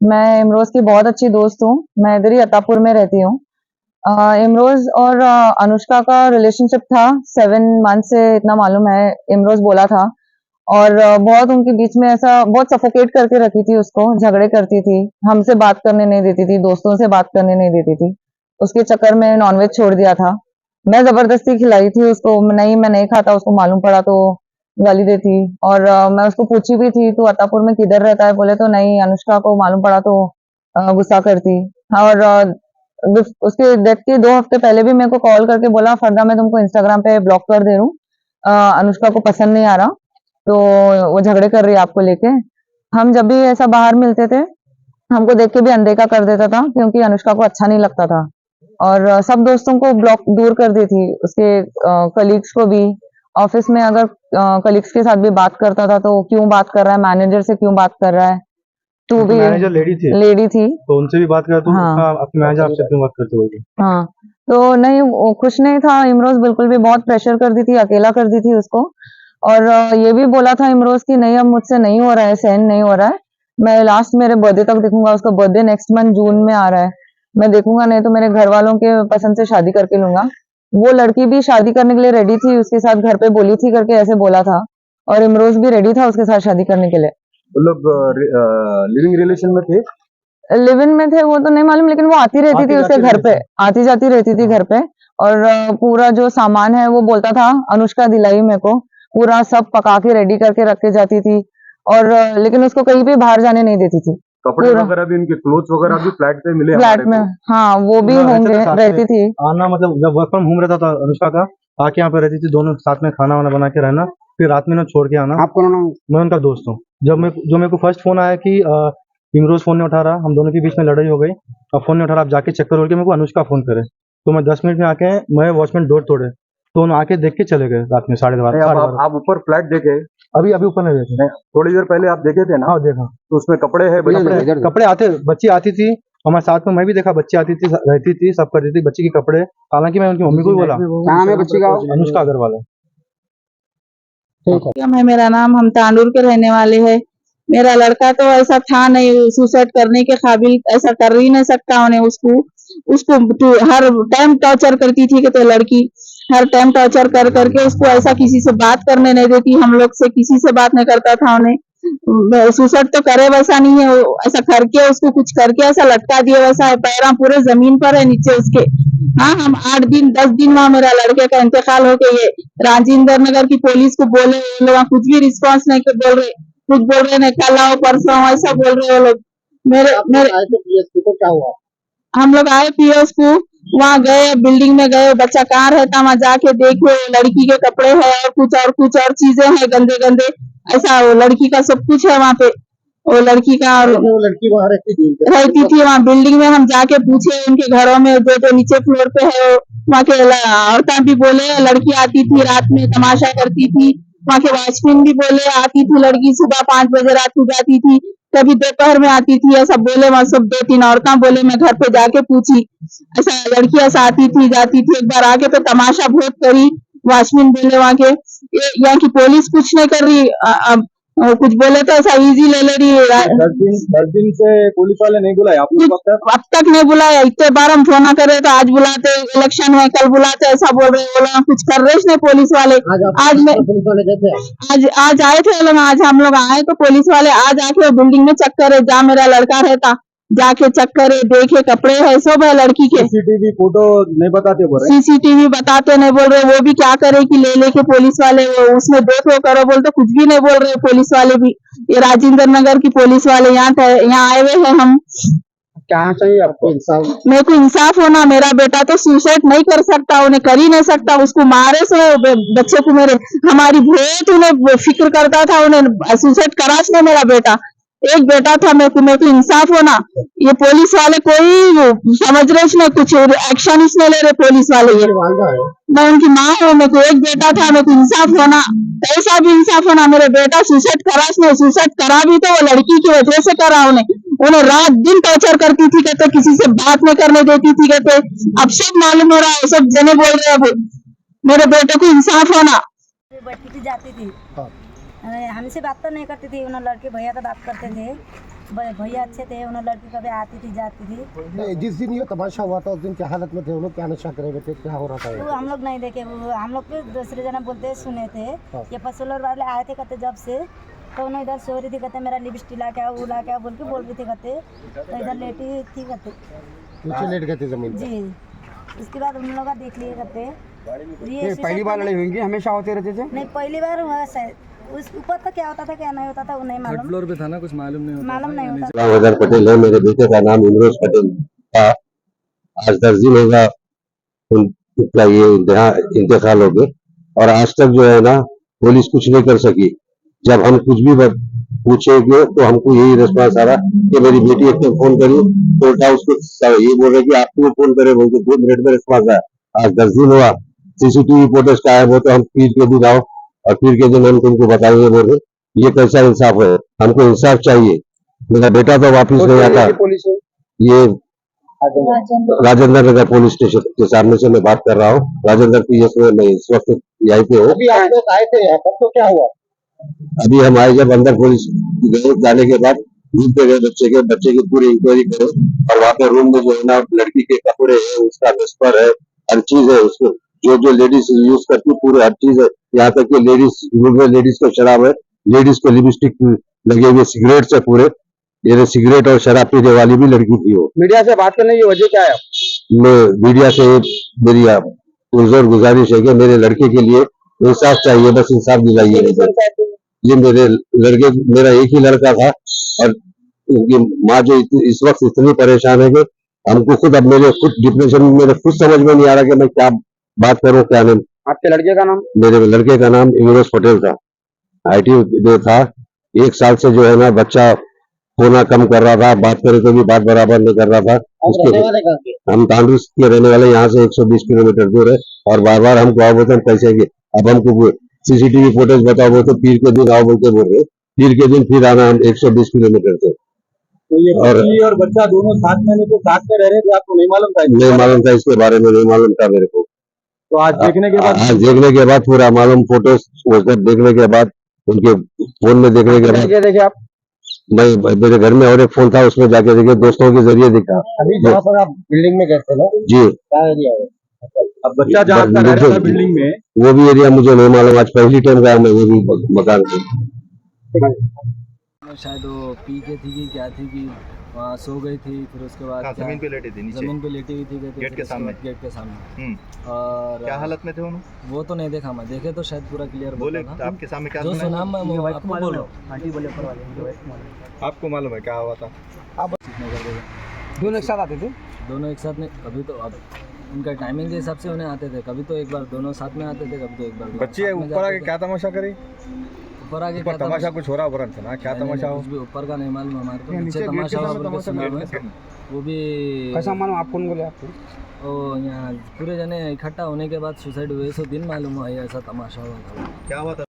मैं इमरोज की बहुत अच्छी दोस्त हूँ। मैं इधर ही अत्तापुर में रहती हूँ। इमरोज और अनुष्का का रिलेशनशिप था 7 मंथ से, इतना मालूम है, इमरोज बोला था। और बहुत उनके बीच में ऐसा बहुत सफोकेट करके रखी थी उसको, झगड़े करती थी, हमसे बात करने नहीं देती थी, दोस्तों से बात करने नहीं देती थी। उसके चक्कर में नॉनवेज छोड़ दिया था। मैं जबरदस्ती खिलाई थी उसको, नहीं मैं नहीं खाता, उसको मालूम पड़ा तो गाली देती। और मैं उसको पूछी भी थी तू अत्तापुर में किधर रहता है, बोले तो नहीं, अनुष्का को मालूम पड़ा तो गुस्सा करती। और उसके डेथ के 2 हफ्ते पहले भी मेरे को कॉल करके बोला फरदा मैं तुमको इंस्टाग्राम पे ब्लॉक कर दे रहा हूँ, अनुष्का को पसंद नहीं आ रहा, तो वो झगड़े कर रही है आपको लेके। हम जब भी ऐसा बाहर मिलते थे, हमको देख के भी अनदेखा कर देता था, क्योंकि अनुष्का को अच्छा नहीं लगता था। और सब दोस्तों को ब्लॉक दूर कर दी थी, उसके कलीग्स को भी। ऑफिस में अगर कलीग्स के साथ भी बात करता था तो क्यों बात कर रहा है, मैनेजर से क्यों बात कर रहा है, तू भी मैनेजर लेडी थी तो उनसे भी बात कर तो हाँ आपके मैनेजर आपसे क्यों बात करते हो? हाँ। तो नहीं, वो खुश नहीं था इमरोज बिल्कुल भी, बहुत प्रेशर करती थी, अकेला कर दी थी उसको। और ये भी बोला था इमरोज की नहीं अब मुझसे नहीं हो रहा है, सहन नहीं हो रहा है, मैं लास्ट मेरे बर्थडे तक देखूंगा, उसका बर्थडे नेक्स्ट मंथ जून में आ रहा है, मैं देखूंगा, नहीं तो मेरे घर वालों के पसंद से शादी करके लूंगा। वो लड़की भी शादी करने के लिए रेडी थी, उसके साथ घर पे बोली थी करके ऐसे बोला था। और इमरोज भी रेडी था उसके साथ शादी करने के लिए। वो लोग लिविंग रिलेशन में थे? लिव इन में थे वो तो नहीं मालूम, लेकिन वो आती रहती थी उसके घर पे, आती जाती रहती थी घर पे। और पूरा जो सामान है वो बोलता था अनुष्का दिलाई मेरे को, पूरा सब पका के रेडी करके रख के जाती थी। और लेकिन उसको कहीं भी बाहर जाने नहीं देती थी। कपड़े वगैरह भी, इनके क्लोथ्स वगैरह भी फ्लैट पे मिले फ्लैट में, हाँ वो भी होंगे, रहती थी। आना मतलब जब वर्क फ्रॉम होम रहता था अनुष्का का, आके यहाँ पे रहती थी, दोनों साथ में खाना वाना बना के रहना, फिर रात में ना छोड़ के आना। आप कौन हो? मैं उनका दोस्त हूँ। जो मेरे को फर्स्ट फोन आया कि इमरोज फोन नहीं उठा रहा, हम दोनों के बीच में लड़ाई हो गई, अब फोन नहीं उठा रहा, आप जाके चेक करो, मेरे को अनुष्का फोन करे, तो मैं 10 मिनट में आके, मैं वॉचमैन डोर तोड़े, तो उन्होंने आके देख के चले गए रात में 12:30। आप ऊपर फ्लैट देखे? अभी ऊपर नहीं देखे, थोड़ी देर पहले आप देखे थे ना? हाँ देखा। तो उसमें कपड़े है, कपड़े आते, बच्ची आती थी हमारे साथ में, मैं भी देखा, बच्ची आती थी, रहती थी, सब करती थी, बच्ची के कपड़े। हालांकि मैं उनकी मम्मी को भी बोला। नाम है बच्ची का? अनुष्का अग्रवाल है। ठीक है, मेरा नाम, हम तांडुर के रहने वाले हैं। मेरा लड़का तो ऐसा था नहीं, सुसाइड करने के काबिल, ऐसा कर ही नहीं सकता उन्हें। उसको हर टाइम टॉर्चर करती थी कि तो लड़की हर टाइम टॉर्चर कर करके उसको ऐसा किसी से बात करने नहीं देती, हम लोग से किसी से बात नहीं करता था उन्हें। सुसाइड तो करे वैसा नहीं है, ऐसा करके उसको कुछ करके ऐसा लटका दिया वैसा है, पैरा पूरे जमीन पर है नीचे उसके। हाँ, हम 8 दिन 10 दिन वहाँ मेरा लड़के का इंतकाल हो गया। ये राजेंद्र नगर की पुलिस को बोले, वो लोग कुछ भी रिस्पांस नहीं कर बोल रहे, कुछ बोल रहे नहीं, कल आओ परसों आओ, ऐसा बोल रहे वो लोग। क्या हुआ? हम लोग आए पीओस को, वहाँ गए, बिल्डिंग में गए, बच्चा कहाँ रहता वहाँ जाके देखे, लड़की के कपड़े है और कुछ और चीजें हैं गंदे गंदे, ऐसा वो लड़की का सब कुछ है वहाँ पे। वो लड़की का, और वो लड़की वहाँ रहती थी वहाँ बिल्डिंग में। हम जाके पूछे उनके घरों में, जो नीचे फ्लोर पे है, वहाँ के औरतें भी बोले लड़की आती थी रात में तमाशा करती थी। वहाँ के वॉचमैन भी बोले आती थी लड़की, सुबह 5 बजे रात को जाती थी, कभी दोपहर में आती थी, ऐसा बोले। वहाँ सब 2-3 औरतें बोले, मैं घर पे जाके पूछी, ऐसा लड़की ऐसा आती थी जाती थी। एक बार आके तो तमाशा बहुत करी, वॉचमैन बोले वहाँ के। यहाँ की पुलिस कुछ नहीं कर रही, कुछ बोले तो ऐसा इजी ले रही है। 10 दिन से पुलिस वाले नहीं बुलाए आपको? अब तक नहीं बुलाया, इतने बार हम फोन करे तो आज बुलाते, इलेक्शन है कल बुलाते, ऐसा बोल रहे वो लोग, कुछ कर रहे नहीं पुलिस वाले। आज आए थे लोग, आज हम लोग आए तो पुलिस वाले आज आके बिल्डिंग में चेक करे, जहाँ मेरा लड़का रहता जाके चेक करे, देखे कपड़े है सब है लड़की के। सीसीटीवी फोटो नहीं बताते बोल रहे? सीसीटीवी बताते नहीं बोल रहे, वो भी क्या करे कि ले लेके पुलिस वाले वो उसमें देखो करो बोल तो कुछ भी नहीं बोल रहे पुलिस वाले भी। ये राजेंद्र नगर की पुलिस वाले यहाँ आए हुए हैं। हम क्या चाहिए आपको? इंसाफ? मेरे को इंसाफ होना, मेरा बेटा तो सुसाइड नहीं कर सकता, उन्हें कर ही नहीं सकता, उसको मारे से बच्चे को मेरे, हमारी बहुत उन्हें फिक्र करता था, उन्हें सुसाइड करा से मेरा बेटा, एक बेटा था। मेरे को इंसाफ होना। ये पुलिस वाले कोई समझ रहे इसमें कुछ एक्शन इसमें ले रहे पुलिस वाले। ये मैं उनकी माँ हूँ, मेरे को एक बेटा था, मेरे को इंसाफ होना, कैसा भी इंसाफ होना। मेरे बेटा सुसाइड करा, सुसाइड करा भी तो वो लड़की की वजह से करा। उन्हें रात दिन टॉर्चर करती थी, कहते किसी से बात नहीं करने देती थी, कहते अब सब मालूम हो रहा है, सब जने बोल रहे हैं अब मेरे बेटे को इंसाफ होना। बैठती थी जाती थी, हमसे बात तो नहीं करती थी, उन्होंने लड़के भैया तो बात करते थे, भैया अच्छे थे, उन्हें लड़की कभी आती थी जाती थी। नहीं, जिस दिन ये तमाशा हुआ था उस दिन क्या हालत में थे वो लोग, क्या नशा करे हुए थे, क्या हो रहा था? वो हम लोग नहीं देखे, वो हम लोग भी दूसरे जना बोलते सुने थे। ये फसलोर वाले आए थे कहते जब से, तो उन्हें इधर सो रही थी कहते मेरा लिपस्टिक ला क्या वो ला क्या बोल के बोल रही थी कहते, तो इधर लेटी थी कहते, नीचे लेट गए थे जमीन पे। जी। उसके बाद उन लोग देख लिए कहते ये पहली बार लड़ाई होंगी, हमेशा होते रहते थे? नहीं, पहली बार हुआ शायद। उस ऊपर तो क्या होता था क्या नहीं होता था वो नहीं मालूम, फ्लोर पे था ना, कुछ मालूम नहीं होता। रामहज़ार पटेल है, मेरे बेटे का नाम इमरोज पटेल था। आज 10 दिन होगा उनका ये इंतकाल हो गए, और आज तक जो है ना पुलिस कुछ नहीं कर सकी। जब हम कुछ भी पूछेंगे तो हमको यही रिस्पॉन्स आ रहा कि मेरी बेटी एक फोन करी तो उल्टा उसको ये बोल रहे कि आपको फोन करे, बोल के 2 मिनट में रिस्पॉन्स आया। आज 10 दिन हुआ, सीसीटीवी फुटेज का है वो तो हम पीर के दिन आओ और फिर के दिन हम तुमको बताएंगे, बोल रहे। ये कैसा इंसाफ है? हमको इंसाफ चाहिए। मेरा बेटा तो वापिस नहीं आता। ये राजेंद्र नगर पुलिस स्टेशन के सामने से मैं बात कर रहा हूँ। राजेंद्र पीएस में मैं इस वक्त यहीं पे हूँ। अभी आप लोग आए थे यहाँ पर तो क्या हुआ? अभी हम आए, जब अंदर पुलिस गए, जाने के बाद रूम पे गए, बच्चे की पूरी इंक्वायरी करो, और वहाँ पे रूम में जो है ना लड़की के कपड़े है, उसका बिस्तर है, हर चीज है, उसको जो लेडीज यूज करती पूरे हर चीज है। यहाँ तक कि लेडीज रूम में लेडीज का शराब है, लेडीज को लिपस्टिक लगे हुए, सिगरेट से पूरे, ये सिगरेट और शराब पीने वाली भी लड़की थी वो। मीडिया से बात करने की वजह क्या है? मैं मीडिया से मेरी पुरजोर गुजारिश है कि मेरे लड़के के लिए इंसाफ चाहिए, बस इंसाफ दिलाइए। ये मेरे लड़के, मेरा एक ही लड़का था, और उनकी माँ जो इस वक्त इतनी परेशान है कि हमको खुद, अब मेरे खुद डिप्रेशन में, मेरे खुद समझ में नहीं आ रहा कि मैं क्या बात करूं क्या नहीं। आपके लड़के का नाम? मेरे लड़के का नाम इमरोज पटेल था, IT में था। 1 साल से जो है ना बच्चा होना कम कर रहा था, बात करे तो भी बात बराबर नहीं कर रहा था। उसके हम तांडू के रहने वाले, यहाँ से 120 किलोमीटर दूर है, और बार बार हमको आओ बोलते हम कैसे गए। अब हमको सीसीटीवी फुटेज बताओ बोलते तो पीर के दिन आओ बोलते बोल रहे, पीर के दिन फिर आना हम 120 किलोमीटर से। तो ये और बच्चा दोनों साथ में रह रहे थे, आपको नहीं मालूम था? नहीं मालूम था, इसके बारे में नहीं मालूम था मेरे को। तो आज देखने के बाद पूरा मालूम, फोटोज देखने के बाद, उनके फोन में देखने के बाद देखे आप? मैं मेरे घर में और एक फोन था, उसमें जाके देखे, दोस्तों के जरिए दिखा। अभी जहाँ पर आप बिल्डिंग में गए थे ना, जी, क्या एरिया है? अब बच्चा जहाँ रह रहा था बिल्डिंग में, वो भी एरिया मुझे नहीं मालूम, आज पहली टाइम गया मैं वो भी मकान पे। शायद वो पी के थी कि क्या थी कि वहाँ सो गई थी, फिर उसके बाद जमीन पे लेटी थी, जमीन पे लेटी हुई थी गेट के सामने। और क्या हालत में थे उन्होंने? वो तो नहीं देखा मैं, देखे तो शायद पूरा क्लियर बोले था। आपके सामने क्या जो सुना? सुना मैं वो आपको बोल रहा हूँ। आपको मालूम है क्या हुआ था? दोनों एक साथ आते थे? दोनों एक साथ नहीं, कभी तो अब उनका टाइमिंग के हिसाब से उन्हें आते थे, कभी तो एक बार दोनों साथ में आते थे, कभी तो एक बार बच्चे ऊपर आके क्या तमाशा करी? ऊपर आके क्या तमाशा कुछ हो रहा हो रहा था ना, क्या तमाशा हो? कुछ भी ऊपर का नहीं मालूम हमारे को, नीचे तमाशा हुआ बोल के सुना मैं। वो भी कैसा मालूम? आप कौन बोले आपको? ओ यहाँ पूरे जने इकट्ठा होने के बाद सुसाइड हुए, 100 दिन मालूम हुआ ऐसा तमाशा हुआ था। क्या हुआ था?